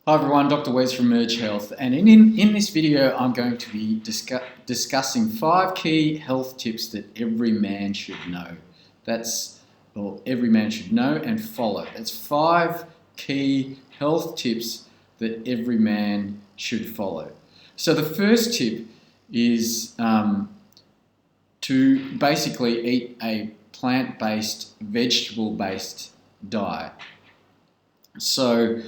Hi everyone, Dr. Wes from Merge Health, and in this video I'm going to be discussing 5 key health tips that every man should know. Every man should know and follow. That's 5 key health tips that every man should follow. So the first tip is to basically eat a plant-based, vegetable-based diet. So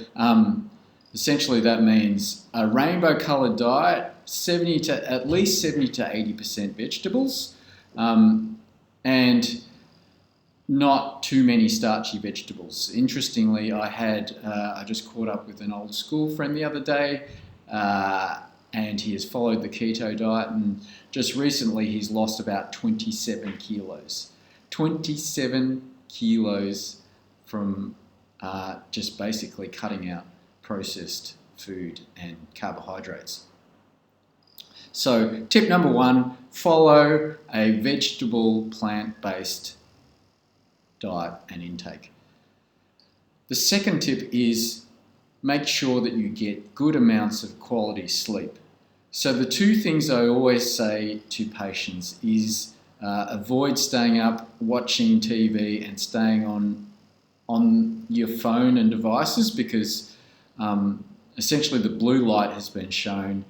essentially that means a rainbow coloured diet, at least 70 to 80% vegetables, and not too many starchy vegetables. Interestingly, I just caught up with an old school friend the other day, and he has followed the keto diet, and just recently he's lost about 27 kilos. 27 kilos from just basically cutting out processed food and carbohydrates. So tip number 1, follow a vegetable plant-based diet and intake. The second tip is make sure that you get good amounts of quality sleep. So the 2 things I always say to patients is avoid staying up watching TV and staying on your phone and devices, because essentially the blue light has been shown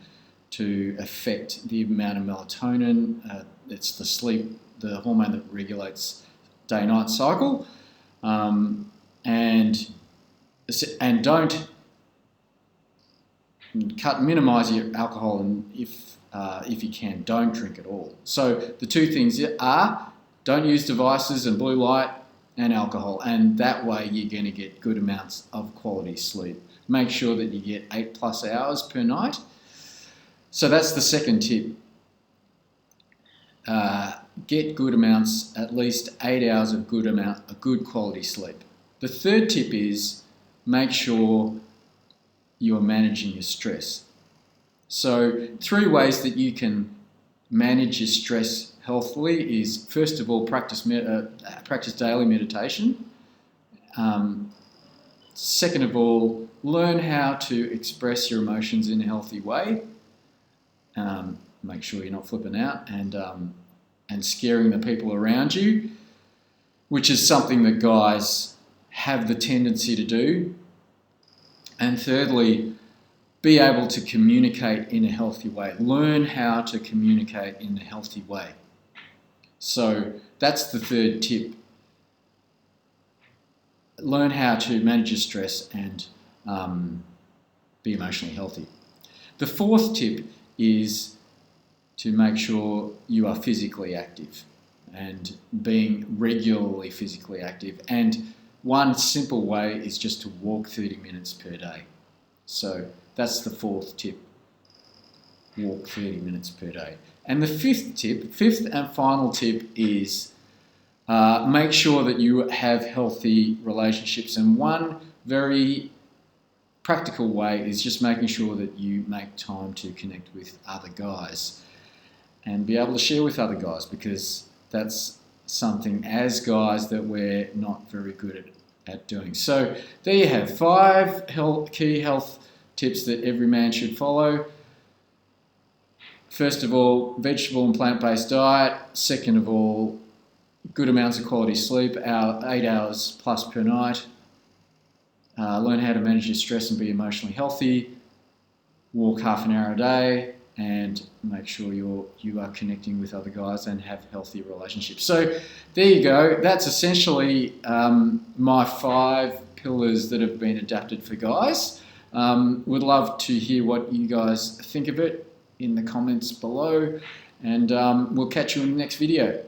to affect the amount of melatonin. It's the hormone that regulates day-night cycle. And don't minimize your alcohol, and if you can, don't drink at all. So the 2 things are don't use devices and blue light and alcohol, and that way you're going to get good amounts of quality sleep. Make sure that you get 8+ hours per night. So that's the second tip. Get good amounts, at least 8 hours of good quality sleep. The third tip is make sure you're managing your stress. So 3 ways that you can manage your stress healthily is, first of all, practice daily meditation. Second of all, learn how to express your emotions in a healthy way. Make sure you're not flipping out and scaring the people around you, which is something that guys have the tendency to do. And thirdly, be able to communicate in a healthy way. Learn how to communicate in a healthy way. So that's the third tip. Learn how to manage your stress and be emotionally healthy. The fourth tip is to make sure you are physically active and being regularly physically active. And one simple way is just to walk 30 minutes per day. So that's the fourth tip. Walk 30 minutes per day. And the fifth and final tip is make sure that you have healthy relationships. And one very practical way is just making sure that you make time to connect with other guys and be able to share with other guys, because that's something as guys that we're not very good at doing. So there you have 5 key health tips that every man should follow. First of all, vegetable and plant-based diet. Second of all, good amounts of quality sleep, 8 hours plus per night. Learn how to manage your stress and be emotionally healthy. Walk half an hour a day, and make sure you are connecting with other guys and have healthy relationships. So there you go. That's essentially my 5 pillars that have been adapted for guys. Would love to hear what you guys think of it in the comments below, and we'll catch you in the next video.